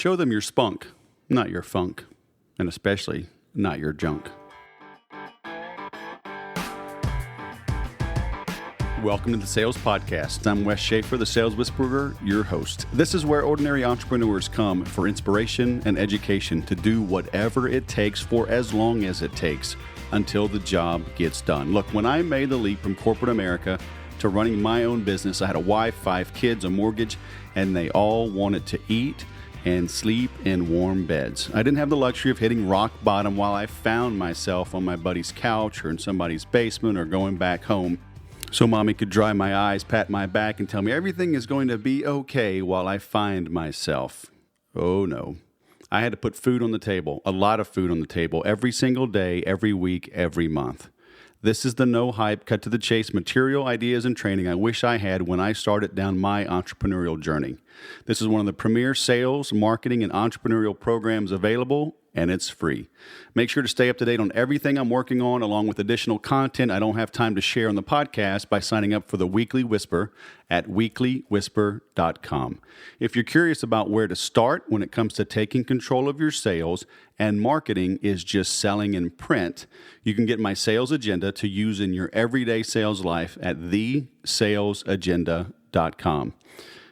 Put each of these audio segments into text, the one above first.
Show them your spunk, not your funk, and especially not your junk. Welcome to the Sales Podcast. I'm Wes Schaefer, the Sales Whisperer, your host. This is where ordinary entrepreneurs come for inspiration and education to do whatever it takes for as long as it takes until the job gets done. Look, when I made the leap from corporate America to running my own business, I had a wife, 5 kids, a mortgage, and they all wanted to eat and sleep in warm beds. I didn't have the luxury of hitting rock bottom while I found myself on my buddy's couch or in somebody's basement or going back home so mommy could dry my eyes, pat my back, and tell me everything is going to be okay while I find myself. Oh no. I had to put food on the table, a lot of food on the table, every single day, every week, every month. This is the no hype, cut to the chase material, ideas, and training I wish I had when I started down my entrepreneurial journey. This is one of the premier sales, marketing, and entrepreneurial programs available, and it's free. Make sure to stay up to date on everything I'm working on, along with additional content I don't have time to share on the podcast by signing up for the Weekly Whisper at weeklywhisper.com. If you're curious about where to start when it comes to taking control of your sales and marketing is just selling in print, you can get my sales agenda to use in your everyday sales life at thesalesagenda.com.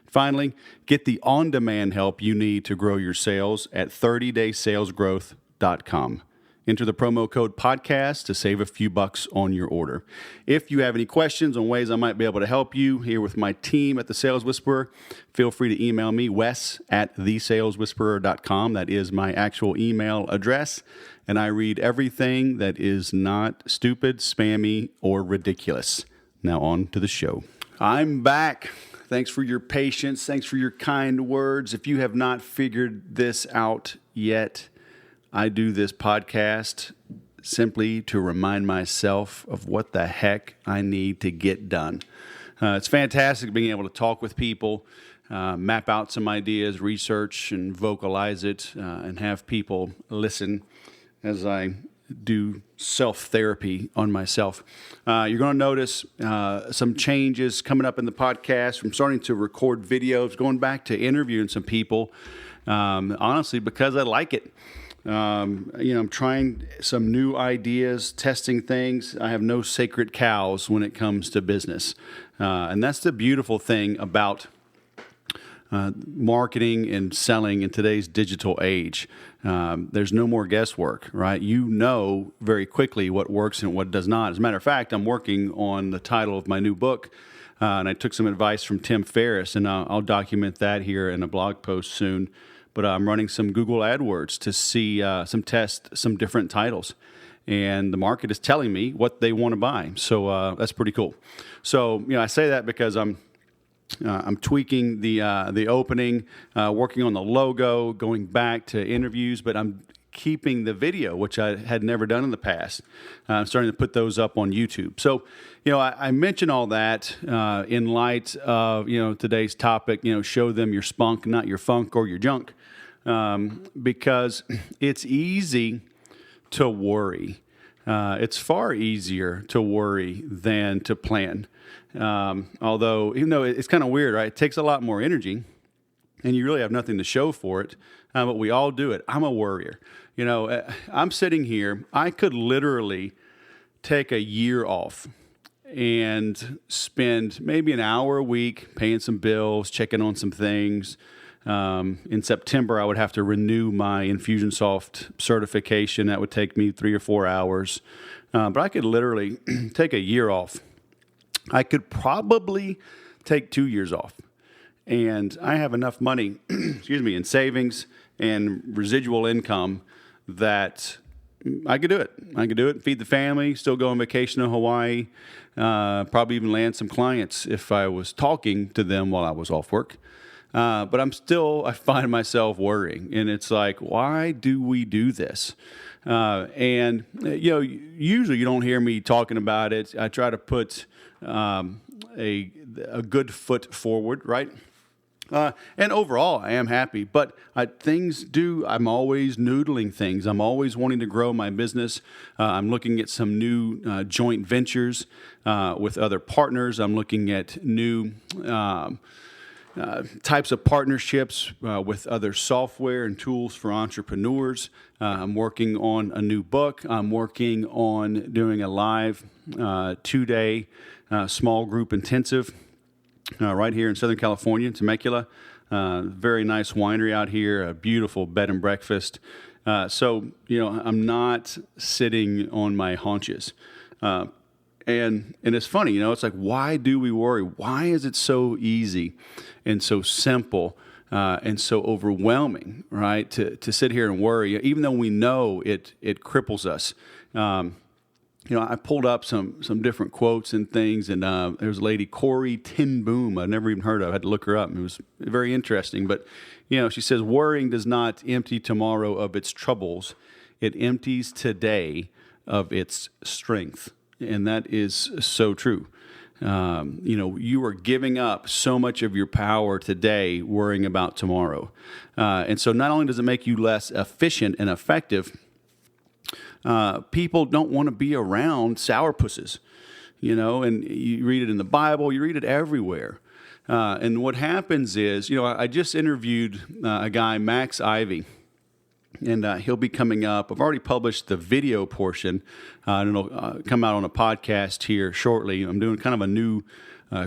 Finally, get the on-demand help you need to grow your sales at 30daysalesgrowth.com. Enter the promo code podcast to save a few bucks on your order. If you have any questions on ways I might be able to help you here with my team at The Sales Whisperer, feel free to email me, Wes at thesaleswhisperer.com. That is my actual email address, and I read everything that is not stupid, spammy, or ridiculous. Now on to the show. I'm back. Thanks for your patience. Thanks for your kind words. If you have not figured this out yet, I do this podcast simply to remind myself of what the heck I need to get done. It's fantastic being able to talk with people, map out some ideas, research, and vocalize it, and have people listen as I do self-therapy on myself. You're going to notice some changes coming up in the podcast. I'm starting to record videos, going back to interviewing some people, honestly, because I like it. I'm trying some new ideas, testing things. I have no sacred cows when it comes to business. And that's the beautiful thing about marketing and selling in today's digital age. There's no more guesswork, right? You know very quickly what works and what does not. As a matter of fact, I'm working on the title of my new book, and I took some advice from Tim Ferriss, and I'll document that here in a blog post soon. But I'm running some Google AdWords to see some different titles. And the market is telling me what they want to buy. So that's pretty cool. So, I say that because I'm tweaking the opening, working on the logo, going back to interviews, but I'm keeping the video, which I had never done in the past. I'm starting to put those up on YouTube. So, I mention all that in light of, today's topic, show them your spunk, not your funk or your junk, because it's easy to worry. It's far easier to worry than to plan. Although, even though it's kind of weird, right? It takes a lot more energy, and you really have nothing to show for it, but we all do it. I'm a worrier. I'm sitting here. I could literally take a year off and spend maybe an hour a week paying some bills, checking on some things. In September, I would have to renew my Infusionsoft certification. That would take me 3 or 4 hours. But I could literally take a year off. I could probably take 2 years off. And I have enough money, in savings and residual income that I could do it. I could do it, feed the family, still go on vacation in Hawaii, probably even land some clients if I was talking to them while I was off work. But I find myself worrying. And it's like, why do we do this? And usually you don't hear me talking about it. I try to put a good foot forward, right? And overall, I am happy. But I'm always noodling things. I'm always wanting to grow my business. I'm looking at some new joint ventures with other partners. I'm looking at new types of partnerships with other software and tools for entrepreneurs. I'm working on a new book. I'm working on doing a live 2-day small group intensive right here in Southern California, in Temecula. Very nice winery out here, a beautiful bed and breakfast. So, I'm not sitting on my haunches. And it's funny, it's like, why do we worry? Why is it so easy and so simple and so overwhelming, right? To sit here and worry, even though we know it cripples us. I pulled up some different quotes and things, and there's a lady, Corey Ten Boom, I've never even heard of. I had to look her up. It was very interesting. But, she says, worrying does not empty tomorrow of its troubles. It empties today of its strength. And that is so true. You are giving up so much of your power today worrying about tomorrow. And so not only does it make you less efficient and effective, people don't want to be around sourpusses, and you read it in the Bible, you read it everywhere. And what happens is, I just interviewed a guy, Max Ivy, and he'll be coming up. I've already published the video portion, and it'll come out on a podcast here shortly. I'm doing kind of a new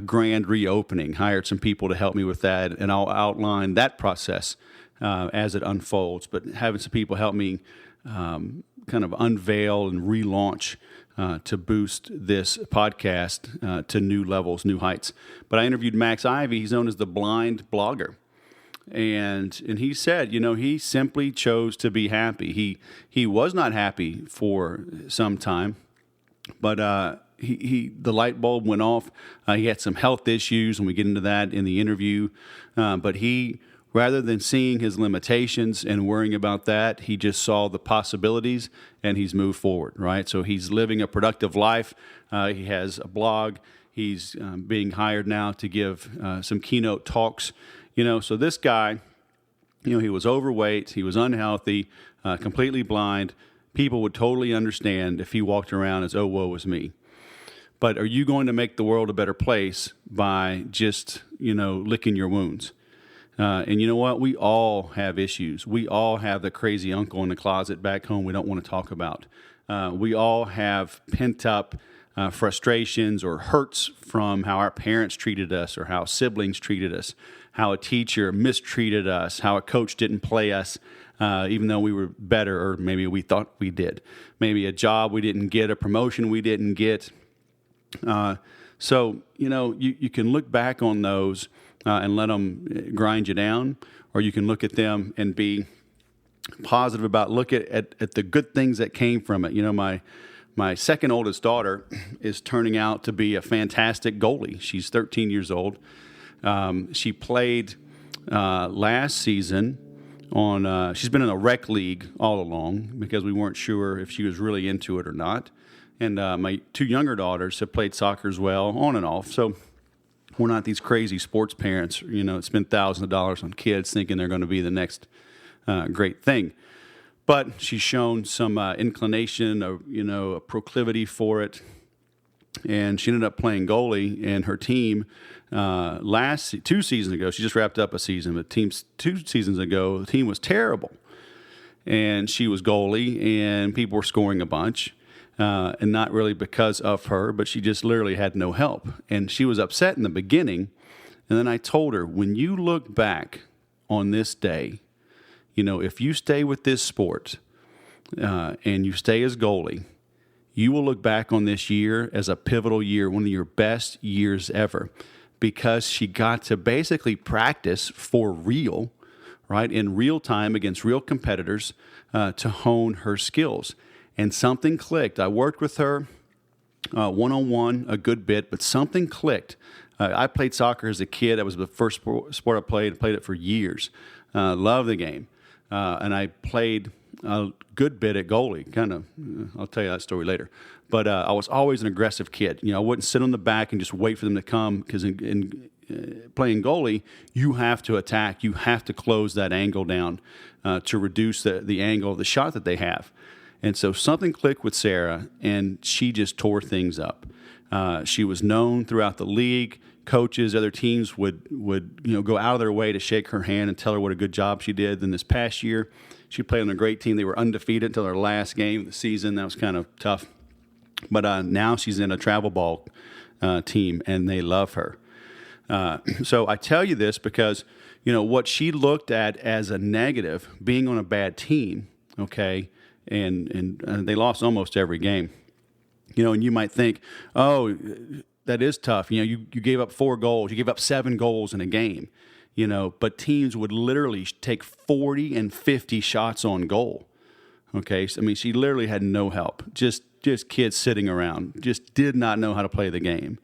grand reopening, hired some people to help me with that, and I'll outline that process as it unfolds, but having some people help me kind of unveil and relaunch to boost this podcast to new levels, new heights. But I interviewed Max Ivy. He's known as the blind blogger. And he said, he simply chose to be happy. He was not happy for some time, but the light bulb went off. He had some health issues, and we get into that in the interview. But he, rather than seeing his limitations and worrying about that, he just saw the possibilities, and he's moved forward, right? So he's living a productive life. He has a blog. He's being hired now to give some keynote talks. So this guy, he was overweight, he was unhealthy, completely blind. People would totally understand if he walked around as, oh, woe is me. But are you going to make the world a better place by just, licking your wounds? And you know what? We all have issues. We all have the crazy uncle in the closet back home we don't want to talk about. We all have pent up frustrations or hurts from how our parents treated us or how siblings treated us, how a teacher mistreated us, how a coach didn't play us even though we were better, or maybe we thought we did. Maybe a job we didn't get, a promotion we didn't get. So, you can look back on those and let them grind you down, or you can look at them and be positive about, look at the good things that came from it. My second oldest daughter is turning out to be a fantastic goalie. She's 13 years old. She played last season on, she's been in a rec league all along because we weren't sure if she was really into it or not. And my two younger daughters have played soccer as well, on and off. So we're not these crazy sports parents, that spend thousands of dollars on kids thinking they're going to be the next great thing. But she's shown some inclination, a proclivity for it. And she ended up playing goalie, and her team 2 seasons ago, she just wrapped up a season, but 2 seasons ago, the team was terrible. And she was goalie, and people were scoring a bunch, and not really because of her, but she just literally had no help. And she was upset in the beginning, and then I told her, when you look back on this day, if you stay with this sport and you stay as goalie, you will look back on this year as a pivotal year, one of your best years ever, because she got to basically practice for real, right, in real time against real competitors to hone her skills. And something clicked. I worked with her one-on-one a good bit, but something clicked. I played soccer as a kid. That was the first sport I played. I played it for years. Loved the game. And I played a good bit at goalie, I'll tell you that story later. But I was always an aggressive kid. I wouldn't sit on the back and just wait for them to come, because in playing goalie, you have to attack. You have to close that angle down to reduce the angle of the shot that they have. And so something clicked with Sarah, and she just tore things up. She was known throughout the league. coaches, other teams would go out of their way to shake her hand and tell her what a good job she did. Then this past year, she played on a great team. They were undefeated until their last game of the season. That was kind of tough. But now she's in a travel ball team, and they love her. So I tell you this because, what she looked at as a negative, being on a bad team, okay, and they lost almost every game, and you might think, oh, that is tough. You gave up 4 goals. You gave up 7 goals in a game, but teams would literally take 40 and 50 shots on goal. Okay. So, she literally had no help. Just kids sitting around, just did not know how to play the game.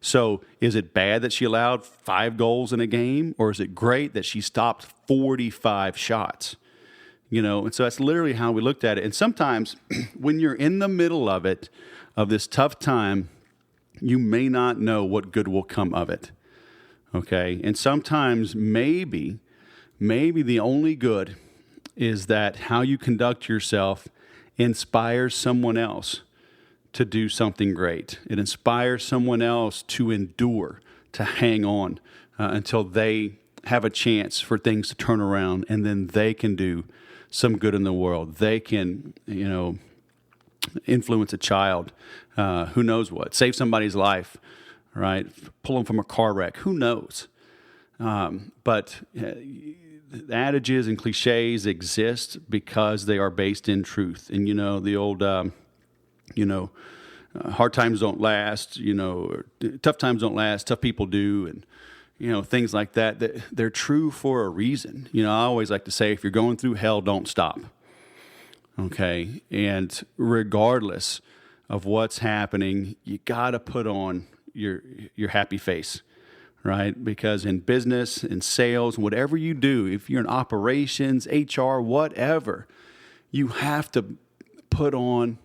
So is it bad that she allowed 5 goals in a game, or is it great that she stopped 45 shots? And so that's literally how we looked at it. And sometimes when you're in the middle of it, of this tough time, you may not know what good will come of it. Okay. And sometimes maybe the only good is that how you conduct yourself inspires someone else to do something great. It inspires someone else to endure, to hang on until they have a chance for things to turn around, and then they can do some good in the world. They can, influence a child, who knows what, save somebody's life, right? Pull them from a car wreck, who knows? But adages and cliches exist because they are based in truth. And, the old, hard times don't last, tough times don't last, tough people do, and, things like that, they're true for a reason. I always like to say, if you're going through hell, don't stop. Okay. And regardless of what's happening, you got to put on your happy face, right? Because in business, in sales, whatever you do, if you're in operations, HR, whatever, you have to put on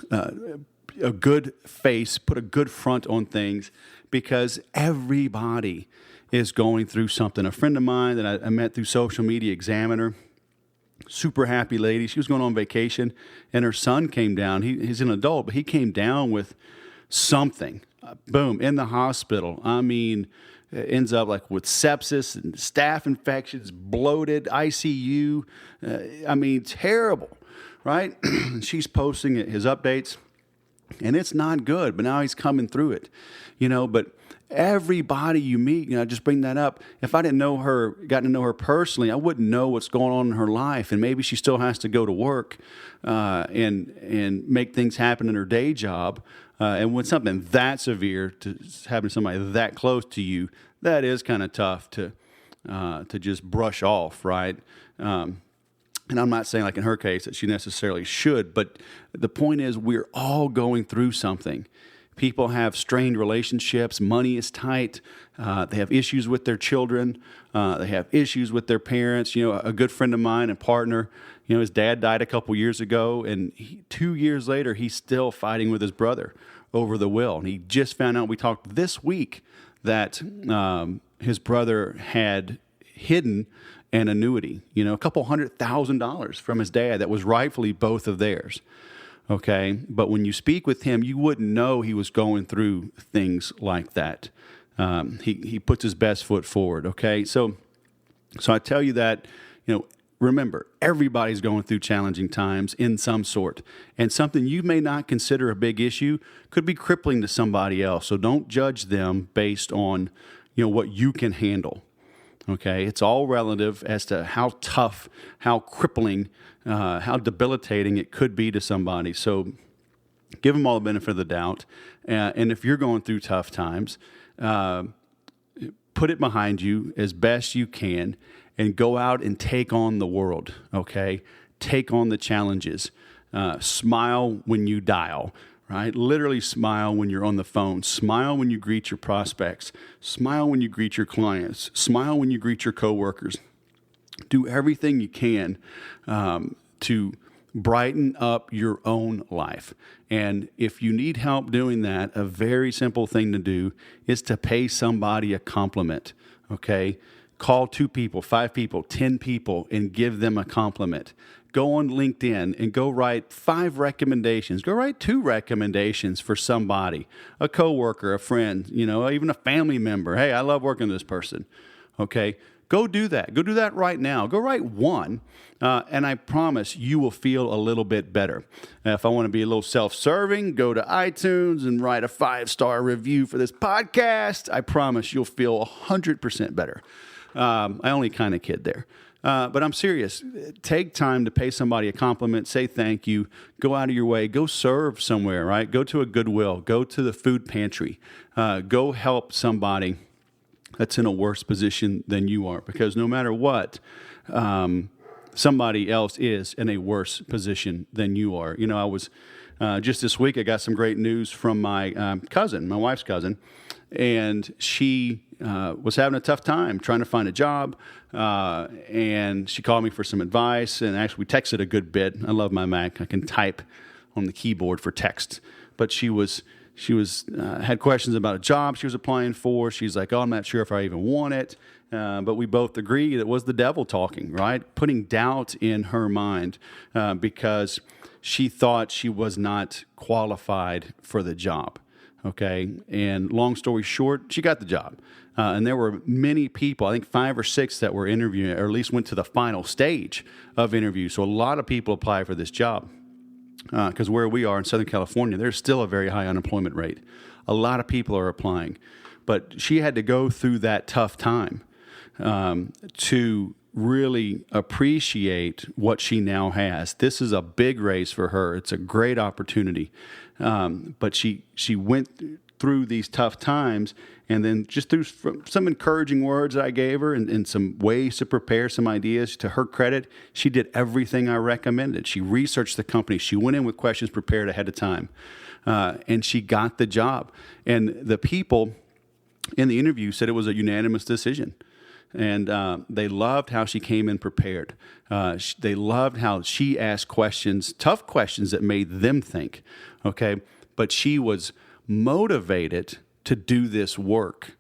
a good face, put a good front on things, because everybody is going through something. A friend of mine that I met through Social Media Examiner, super happy lady. She was going on vacation, and her son came down. He's an adult, but he came down with something. Boom, in the hospital. Ends up like with sepsis and staph infections, bloated, ICU. Terrible, right? She's posting his updates, and it's not good, but now he's coming through it, but everybody you meet, I just bring that up. If I didn't know her, gotten to know her personally, I wouldn't know what's going on in her life. And maybe she still has to go to work and make things happen in her day job. And when something that severe to happen to somebody that close to you, that is kind of tough to just brush off, right? And I'm not saying, like in her case, that she necessarily should, but the point is, we're all going through something. People have strained relationships. Money is tight. They have issues with their children. They have issues with their parents. A good friend of mine and partner, his dad died a couple years ago, and 2 years later, he's still fighting with his brother over the will. And he just found out, we talked this week, that his brother had hidden an annuity, a couple $100,000 from his dad that was rightfully both of theirs. Okay, but when you speak with him, you wouldn't know he was going through things like that. He puts his best foot forward. Okay, so I tell you that, remember, everybody's going through challenging times in some sort, and something you may not consider a big issue could be crippling to somebody else. So don't judge them based on what you can handle. Okay, it's all relative as to how tough, how crippling, how debilitating it could be to somebody. So give them all the benefit of the doubt. And if you're going through tough times, put it behind you as best you can and go out and take on the world, okay? Take on the challenges. Smile when you dial. Right? Literally smile when you're on the phone. Smile when you greet your prospects. Smile when you greet your clients. Smile when you greet your coworkers. Do everything you can to brighten up your own life. And if you need help doing that, a very simple thing to do is to pay somebody a compliment, okay? Call 2 people, 5 people, 10 people, and give them a compliment. go on LinkedIn and go write 5 recommendations. Go write 2 recommendations for somebody, a coworker, a friend, even a family member. Hey, I love working with this person. Okay. Go do that. Go do that right now. Go write 1, and I promise you will feel a little bit better. If I want to be a little self-serving, go to iTunes and write a 5-star review for this podcast. I promise you'll feel 100% better. I only kind of kid there. But I'm serious. Take time to pay somebody a compliment, say thank you, go out of your way, go serve somewhere, right? Go to a Goodwill, go to the food pantry, go help somebody that's in a worse position than you are, because no matter what, somebody else is in a worse position than you are. I was just this week, I got some great news from my cousin, my wife's cousin, and she was having a tough time trying to find a job, and she called me for some advice, and actually we texted a good bit. I love my Mac. I can type on the keyboard for text, but she had questions about a job she was applying for. She's like, I'm not sure if I even want it. But we both agree it was the devil talking, right? Putting doubt in her mind because she thought she was not qualified for the job. Okay. And long story short, she got the job. And there were many people, I think 5 or 6 that were interviewing, or at least went to the final stage of interview. So a lot of people applied for this job. Because where we are in Southern California, there's still a very high unemployment rate. A lot of people are applying. But she had to go through that tough time to really appreciate what she now has. This is a big race for her. It's a great opportunity. But she went through these tough times, and then just through some encouraging words that I gave her and some ways to prepare, some ideas, to her credit, she did everything I recommended. She researched the company. She went in with questions prepared ahead of time, and she got the job. And the people in the interview said it was a unanimous decision. And they loved how she came in prepared. They loved how she asked questions, tough questions that made them think, okay? But she was motivated to do this work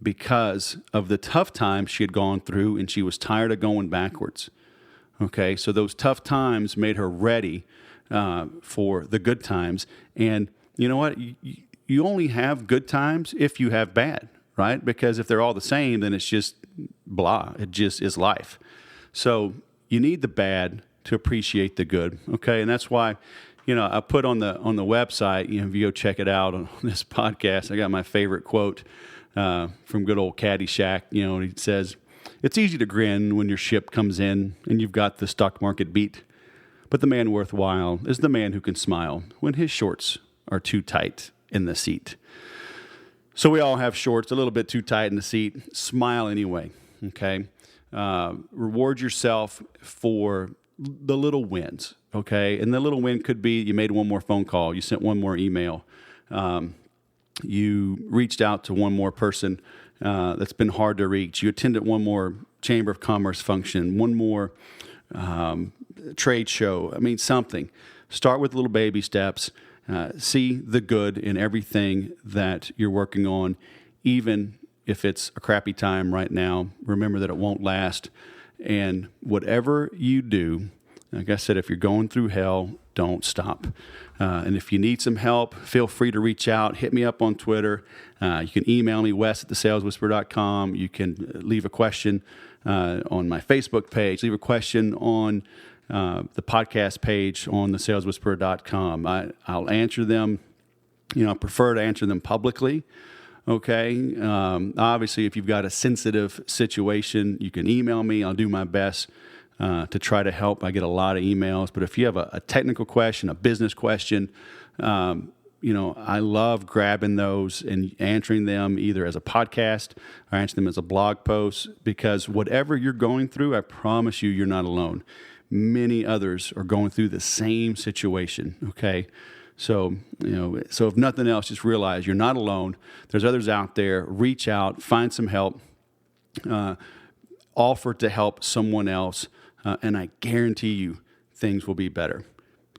because of the tough times she had gone through, and she was tired of going backwards. Okay, so those tough times made her ready for the good times. And you know what? You only have good times if you have bad, right? Because if they're all the same, then it's just blah. It just is life. So you need the bad to appreciate the good. Okay, and that's why, I put on the website, if you go check it out on this podcast, I got my favorite quote from good old Caddyshack. He says, "It's easy to grin when your ship comes in and you've got the stock market beat. But the man worthwhile is the man who can smile when his shorts are too tight in the seat." So we all have shorts a little bit too tight in the seat. Smile anyway, okay? Reward yourself for the little wins, okay? And the little win could be you made one more phone call, you sent one more email, you reached out to one more person that's been hard to reach, you attended one more Chamber of Commerce function, one more trade show. Something. Start with little baby steps. See the good in everything that you're working on, even if it's a crappy time right now. Remember that it won't last. And whatever you do, like I said, if you're going through hell, don't stop. And if you need some help, feel free to reach out. Hit me up on Twitter. You can email me, wes@thesaleswhisperer.com. You can leave a question on my Facebook page. Leave a question on the podcast page on thesaleswhisperer.com. I'll answer them. I prefer to answer them publicly. Okay. Obviously, if you've got a sensitive situation, you can email me. I'll do my best to try to help. I get a lot of emails, but if you have a technical question, a business question, I love grabbing those and answering them either as a podcast or answering them as a blog post, because whatever you're going through, I promise you're not alone. Many others are going through the same situation. Okay. So if nothing else, just realize you're not alone. There's others out there. Reach out, find some help, offer to help someone else, and I guarantee you things will be better.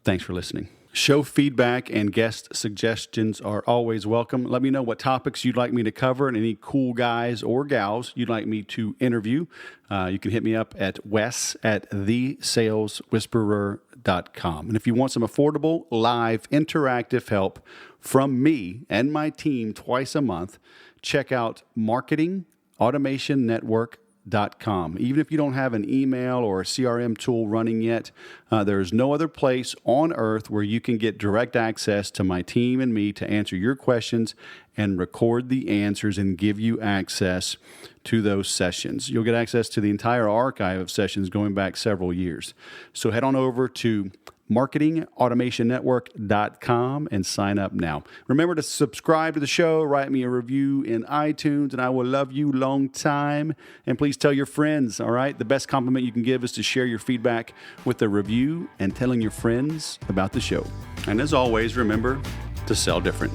Thanks for listening. Show feedback and guest suggestions are always welcome. Let me know what topics you'd like me to cover and any cool guys or gals you'd like me to interview. You can hit me up at wes@thesaleswhisperer.com. And if you want some affordable, live, interactive help from me and my team twice a month, check out marketingautomationnetwork.com. Even if you don't have an email or a CRM tool running yet, there's no other place on earth where you can get direct access to my team and me to answer your questions and record the answers and give you access to those sessions. You'll get access to the entire archive of sessions going back several years. So head on over to marketingautomationnetwork.com and sign up now. Remember to subscribe to the show, write me a review in iTunes, and I will love you long time. And please tell your friends, all right? The best compliment you can give is to share your feedback with a review and telling your friends about the show. And as always, remember to sell different.